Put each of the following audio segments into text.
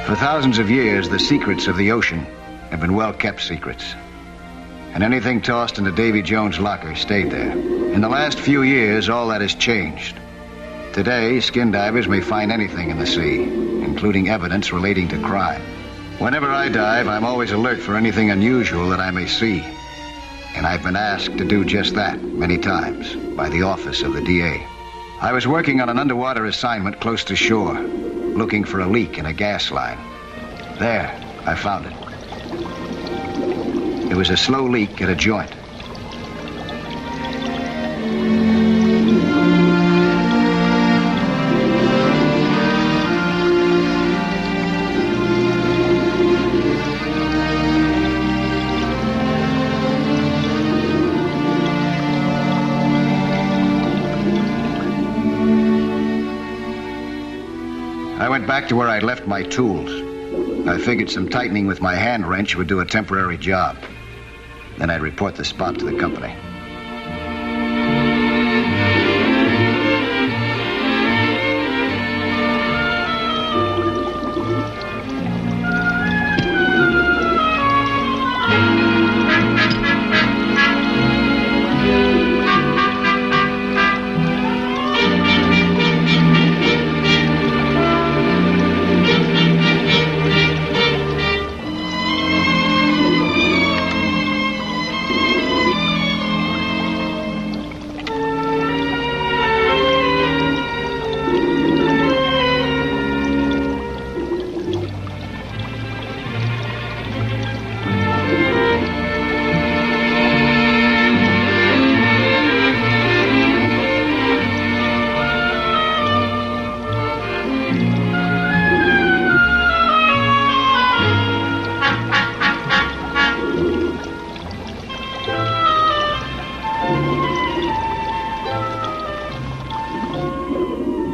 For thousands of years, the secrets of the ocean have been well-kept secrets. And anything tossed into Davy Jones' locker stayed there. In the last few years, all that has changed. Today, skin divers may find anything in the sea, including evidence relating to crime. Whenever I dive, I'm always alert for anything unusual that I may see. And I've been asked to do just that many times by the office of the DA. I was working on an underwater assignment close to shore, looking for a leak in a gas line. There, I found it. It was a slow leak at a joint. I went back to where I'd left my tools. I figured some tightening with my hand wrench would do a temporary job. Then I'd report the spot to the company.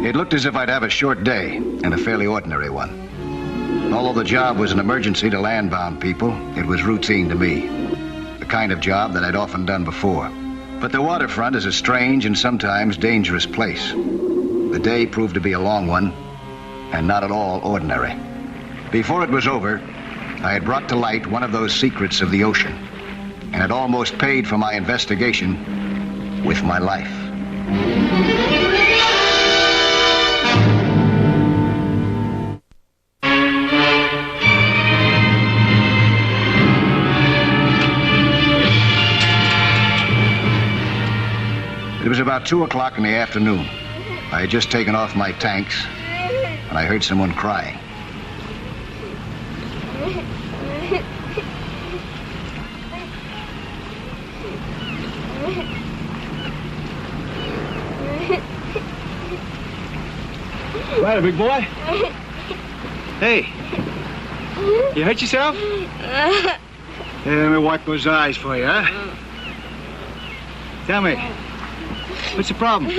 It looked as if I'd have a short day, and a fairly ordinary one. Although the job was an emergency to land-bound people, it was routine to me. The kind of job that I'd often done before. But the waterfront is a strange and sometimes dangerous place. The day proved to be a long one, and not at all ordinary. Before it was over, I had brought to light one of those secrets of the ocean, and had almost paid for my investigation with my life. It was about 2 o'clock in the afternoon. I had just taken off my tanks, and I heard someone crying. Right, big boy. Hey, you hurt yourself? Hey, let me wipe those eyes for you, huh? Tell me, what's the problem?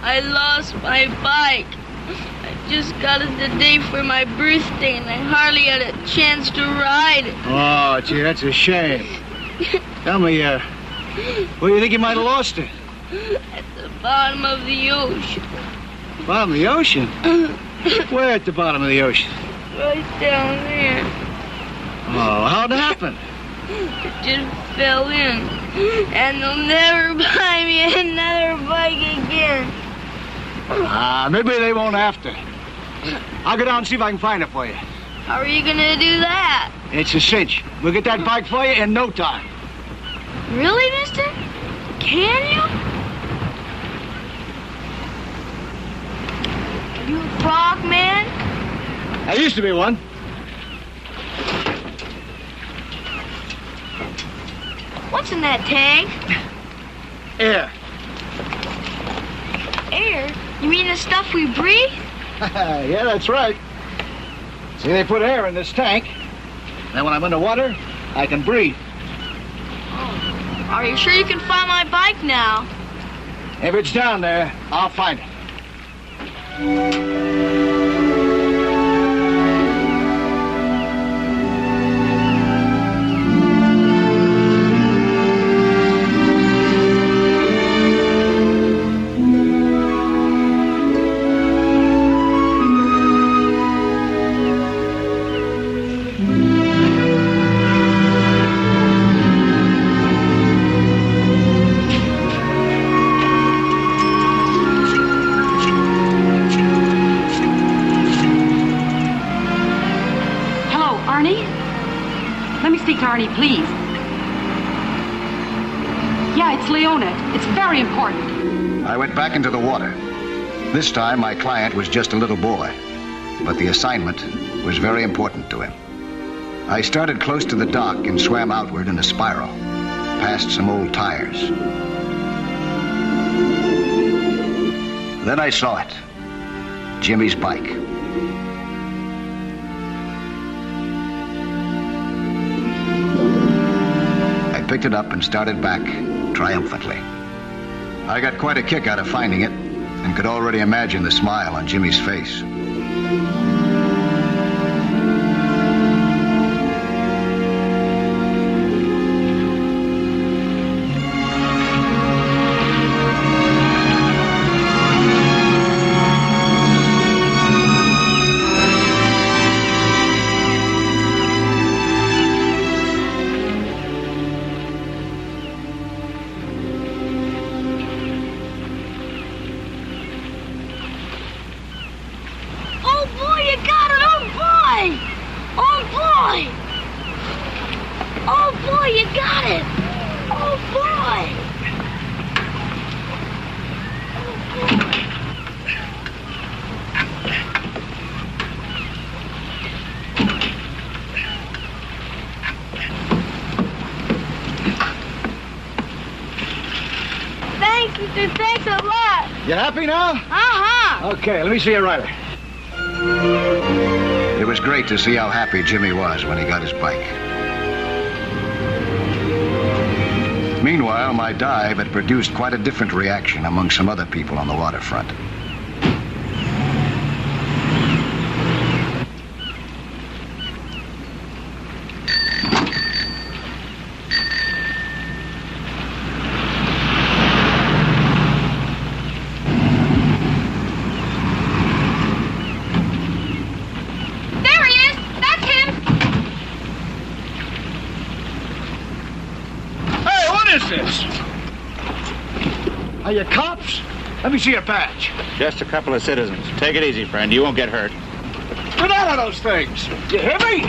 I lost my bike. I just got it the day for my birthday, and I hardly had a chance to ride it. Oh, gee, that's a shame. Tell me, where do you think you might have lost it? At the bottom of the ocean. Bottom of the ocean? Where at the bottom of the ocean? Right down there. Oh, how'd it happen? It just fell in. And they'll never buy me another bike again. Maybe they won't have to. I'll go down and see if I can find it for you. How are you gonna do that? It's a cinch. We'll get that bike for you in no time. Really, mister? Can you? Are you a frog man? I used to be one. What's in that tank? Air. Air? You mean the stuff we breathe? Yeah, that's right. See, they put air in this tank. Then when I'm underwater, I can breathe. Oh. Are you sure you can find my bike now? If it's down there, I'll find it. Arnie, please. Yeah, it's Leona. It's very important. I went back into the water. This time, my client was just a little boy, but the assignment was very important to him. I started close to the dock and swam outward in a spiral, past some old tires. Then I saw it. Jimmy's bike. I picked it up and started back triumphantly. I got quite a kick out of finding it and could already imagine the smile on Jimmy's face. Thanks a lot. You happy now? Uh-huh. Okay, let me see your rider. It was great to see how happy Jimmy was when he got his bike. Meanwhile, my dive had produced quite a different reaction among some other people on the waterfront. Are you cops? Let me see your badge. Just a couple of citizens. Take it easy, friend. You won't get hurt. Get out of those things. You hear me?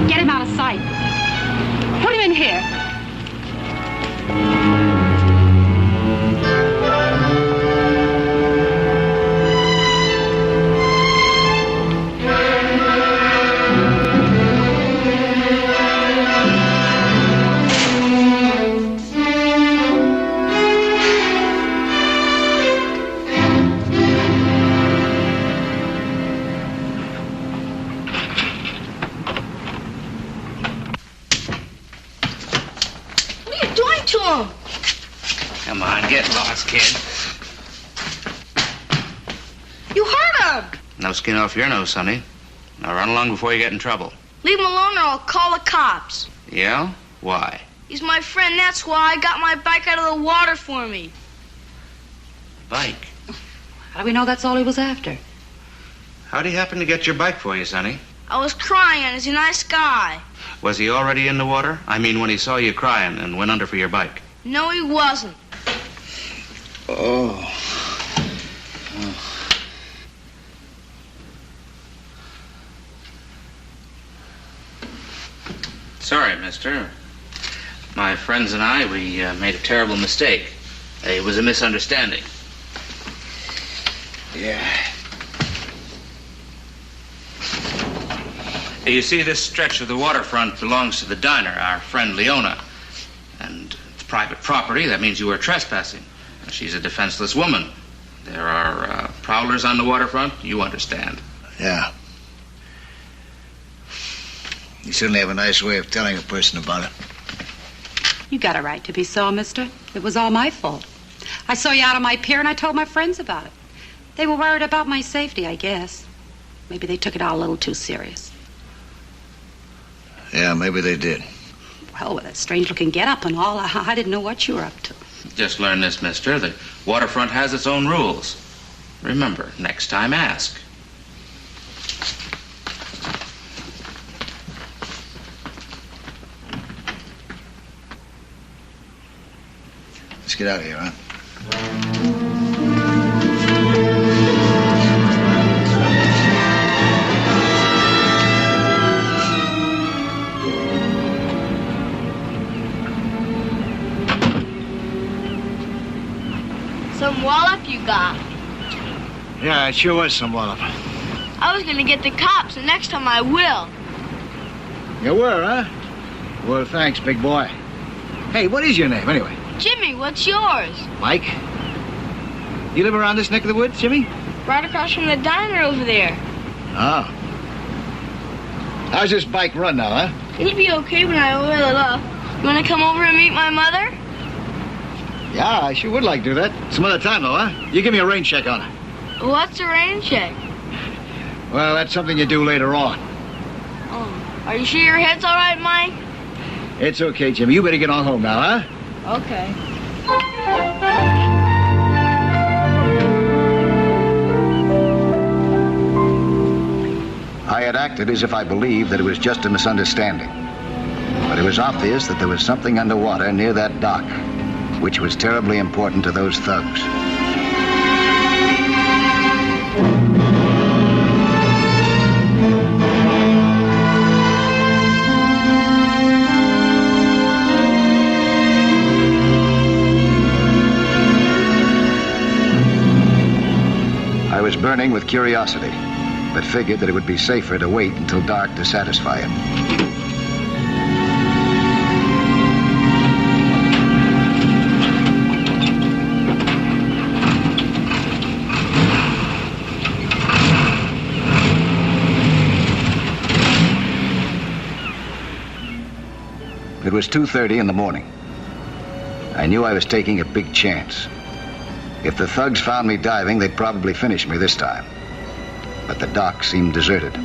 Get him out of sight. Put him in here. Come on, get lost, kid. You hurt him. No skin off your nose, sonny. Now run along before you get in trouble. Leave him alone or I'll call the cops. Yeah? Why? He's my friend. That's why I got my bike out of the water for me. Bike? How do we know that's all he was after? How'd he happen to get your bike for you, sonny? I was crying and he's a nice guy. Was he already in the water? I mean, when he saw you crying and went under for your bike. No, he wasn't. Oh. Sorry, mister. My friends and I, we made a terrible mistake. It was a misunderstanding. Yeah. You see, this stretch of the waterfront belongs to the diner, our friend Leona. And it's private property. That means you were trespassing. She's a defenseless woman. There are prowlers on the waterfront. You understand. Yeah. You certainly have a nice way of telling a person about it. You got a right to be sore, mister. It was all my fault. I saw you out on my pier and I told my friends about it. They were worried about my safety, I guess. Maybe they took it all a little too serious. Yeah, maybe they did. Well, with that strange-looking get-up and all, I didn't know what you were up to. Just learn this, mister. The waterfront has its own rules. Remember, next time ask. Let's get out of here, huh? Some wallop you got. Yeah, it sure was some wallop. I was gonna get the cops, and next time I will. You were, huh? Well, thanks, big boy. Hey, what is your name, anyway? Jimmy, what's yours? Mike? You live around this neck of the woods, Jimmy? Right across from the diner over there. Oh. How's this bike run now, huh? It'll be okay when I oil it up. You wanna come over and meet my mother? Yeah, I sure would like to do that. Some other time, though, huh? You give me a rain check on it. What's a rain check? Well, that's something you do later on. Oh, are you sure your head's all right, Mike? It's okay, Jimmy. You better get on home now, huh? Okay. I had acted as if I believed that it was just a misunderstanding. But it was obvious that there was something underwater near that dock, which was terribly important to those thugs. I was burning with curiosity, but figured that it would be safer to wait until dark to satisfy it. It was 2:30 in the morning. I knew I was taking a big chance. If the thugs found me diving, they'd probably finish me this time. But the dock seemed deserted.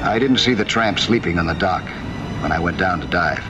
I didn't see the tramp sleeping on the dock when I went down to dive.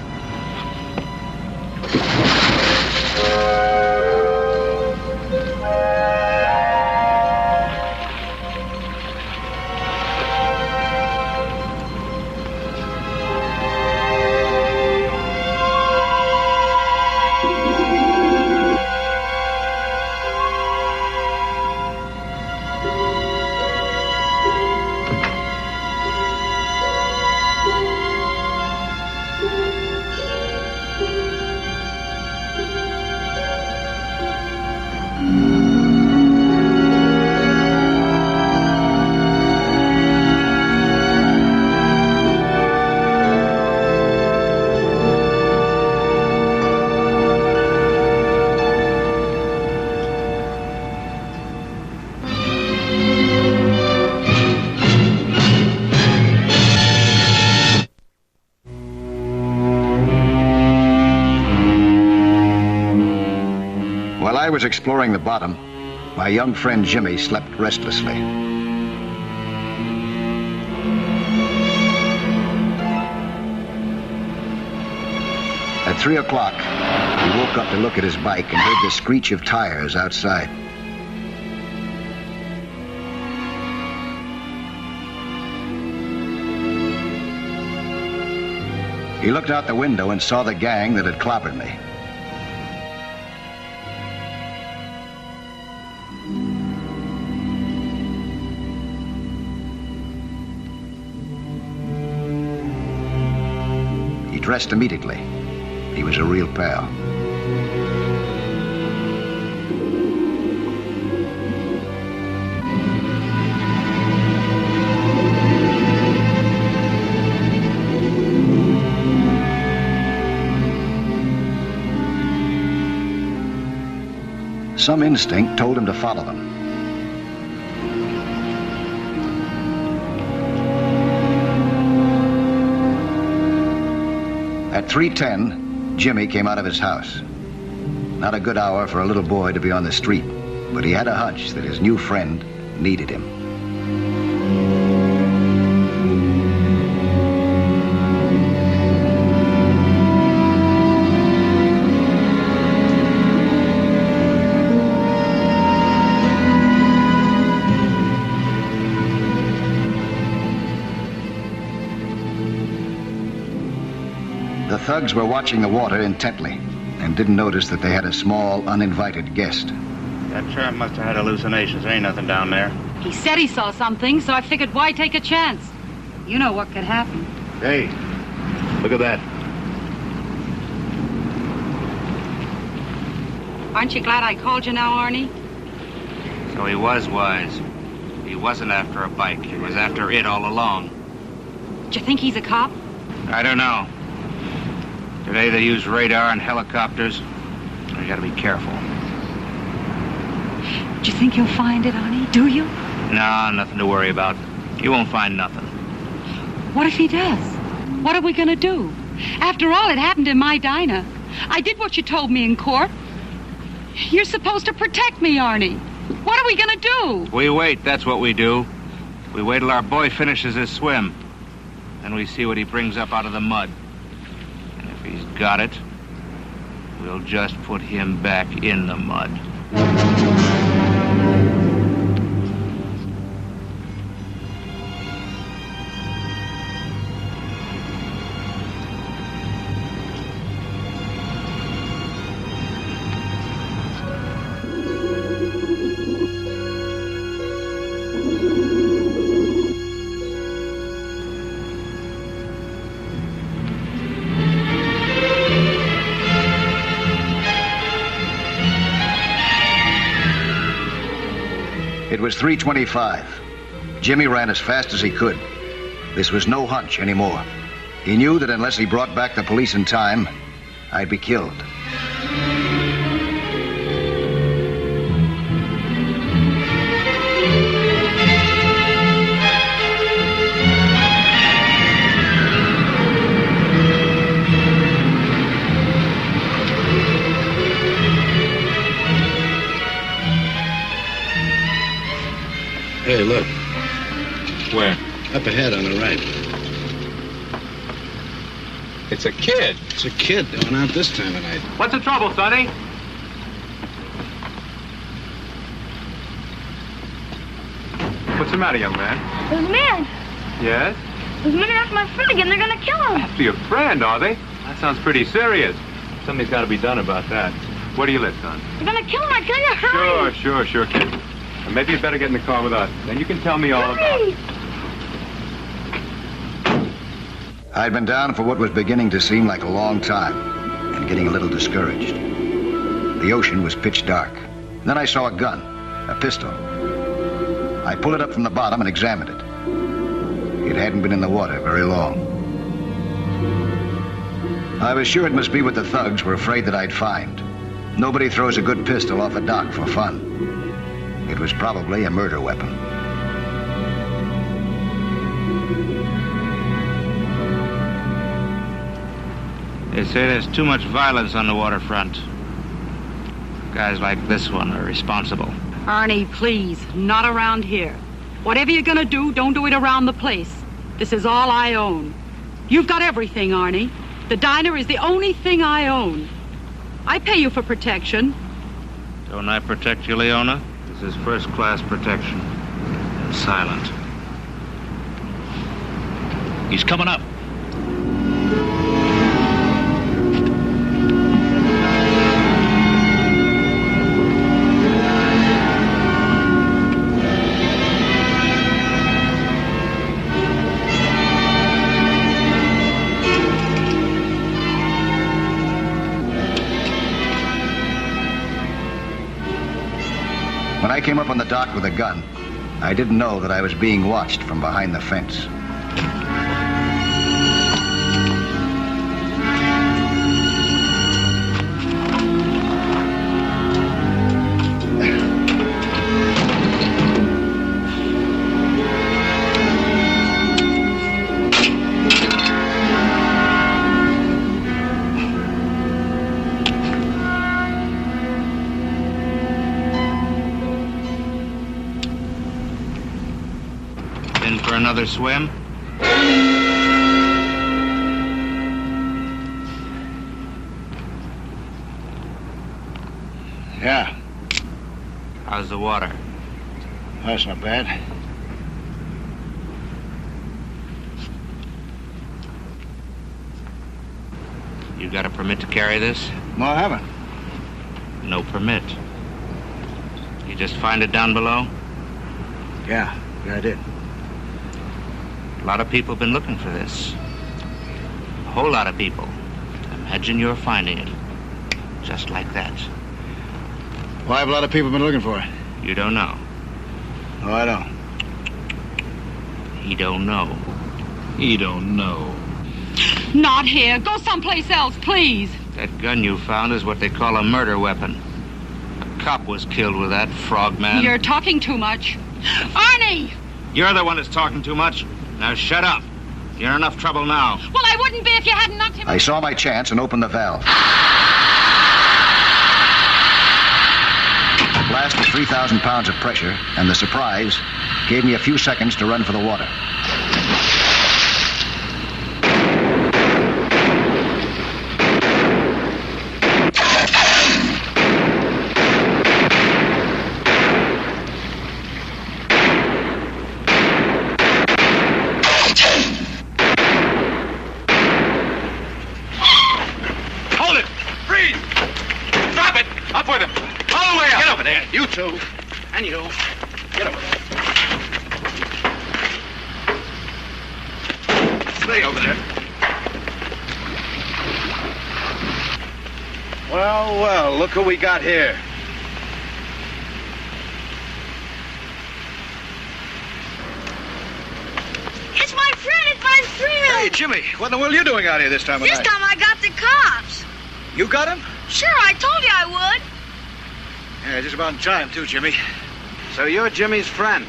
I was exploring the bottom, my young friend Jimmy slept restlessly. At 3 o'clock, he woke up to look at his bike and heard the screech of tires outside. He looked out the window and saw the gang that had clobbered me. He dressed immediately. He was a real pal. some instinct told him to follow them. At 3:10, Jimmy came out of his house. Not a good hour for a little boy to be on the street, but he had a hunch that his new friend needed him. The thugs were watching the water intently and didn't notice that they had a small, uninvited guest. That tramp must have had hallucinations. There ain't nothing down there. He said he saw something, so I figured why take a chance? You know what could happen. Hey, look at that. Aren't you glad I called you now, Arnie? So he was wise. He wasn't after a bike. He was after it all along. Do you think he's a cop? I don't know. Today they use radar and helicopters. You gotta be careful. Do you think you'll find it, Arnie? Do you? No, nothing to worry about. You won't find nothing. What if he does? What are we gonna do? After all, it happened in my diner. I did what you told me in court. You're supposed to protect me, Arnie. What are we gonna do? We wait, that's what we do. We wait till our boy finishes his swim. Then we see what he brings up out of the mud. And if he's got it, we'll just put him back in the mud. It was 3:25. Jimmy ran as fast as he could. This was no hunch anymore. He knew that unless he brought back the police in time, I'd be killed. Hey, look. Where? Up ahead on the right. It's a kid. It's a kid going out this time of night. What's the trouble, Sonny? What's the matter, young man? There's a man. Yes? There's a man after my friend again. They're gonna kill him. After your friend, are they? That sounds pretty serious. Something's got to be done about that. Where do you live, son? They're gonna kill him. I tell you, hurry. Sure, kid. Well, maybe you'd better get in the car with us. Then you can tell me all about it. I'd been down for what was beginning to seem like a long time and getting a little discouraged. The ocean was pitch dark. Then I saw a gun, a pistol. I pulled it up from the bottom and examined it. It hadn't been in the water very long. I was sure it must be what the thugs were afraid that I'd find. Nobody throws a good pistol off a dock for fun. It was probably a murder weapon. They say there's too much violence on the waterfront. Guys like this one are responsible. Arnie, please, not around here. Whatever you're gonna do, don't do it around the place. This is all I own. You've got everything, Arnie. The diner is the only thing I own. I pay you for protection. Don't I protect you, Leona? This is first-class protection. And silent. He's coming up. When I came up on the dock with a gun, I didn't know that I was being watched from behind the fence. another swim? Yeah, How's the water? that's not bad. You got a permit to carry this? No, I haven't. No permit. You just find it down below? Yeah, I did. A lot of people have been looking for this. A whole lot of people. Imagine you're finding it. Just like that. Why have a lot of people been looking for it? You don't know. No, I don't. He don't know. He don't know. Not here. Go someplace else, please. That gun you found is what they call a murder weapon. A cop was killed with that, frogman. You're talking too much. Arnie! You're the one that's talking too much. Now shut up. You're in enough trouble now. Well, I wouldn't be if you hadn't knocked him. I saw my chance and opened the valve. A blast of 3,000 pounds of pressure, and the surprise gave me a few seconds to run for the water. Hold it! Freeze! Drop it! Up with him! All the way up! Get over there! You two! And you! Get over there! Stay over there. Well, well, look who we got here. It's my friend. It's my friend. Hey, Jimmy, what in the world are you doing out here this time of This night? time I got the cops. You got him? Sure, I told you I would. Yeah, just about in time, too, Jimmy. So you're Jimmy's friend.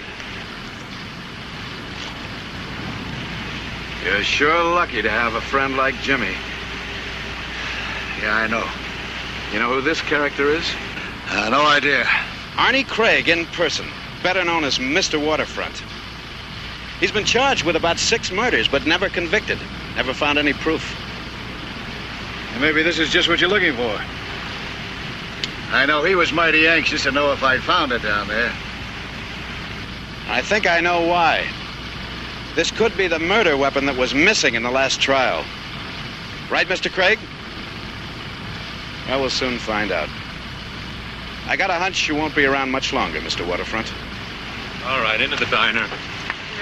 You're sure lucky to have a friend like Jimmy. Yeah, I know. You know who this character is? No idea. Arnie Craig in person, better known as Mr. Waterfront. He's been charged with about 6 murders, but never convicted. Never found any proof. And maybe this is just what you're looking for. I know he was mighty anxious to know if I'd found it down there. I think I know why. This could be the murder weapon that was missing in the last trial. Right, Mr. Craig? Well, we'll soon find out. I got a hunch you won't be around much longer, Mr. Waterfront. All right, into the diner.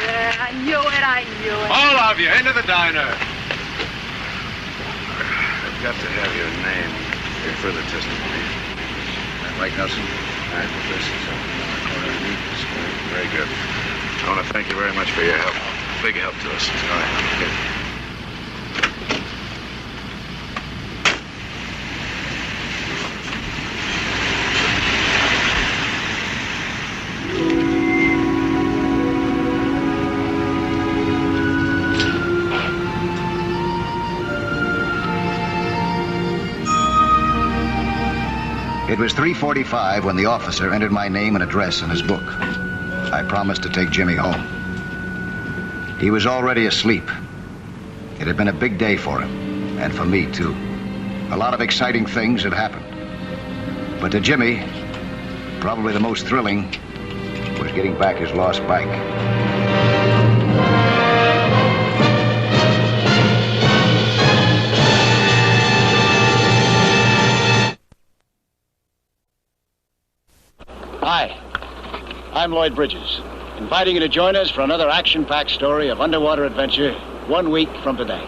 Yeah, I knew it. All of you, into the diner. I've got to have your name for further testimony. Mike Nelson. All right, very good. I want to thank you very much for your help. Big help to us. All right, good. It was 3:45 when the officer entered my name and address in his book. I promised to take Jimmy home. He was already asleep. It had been a big day for him, and for me, too. A lot of exciting things had happened. But to Jimmy, probably the most thrilling was getting back his lost bike. Hi, I'm Lloyd Bridges, inviting you to join us for another action-packed story of underwater adventure 1 week from today.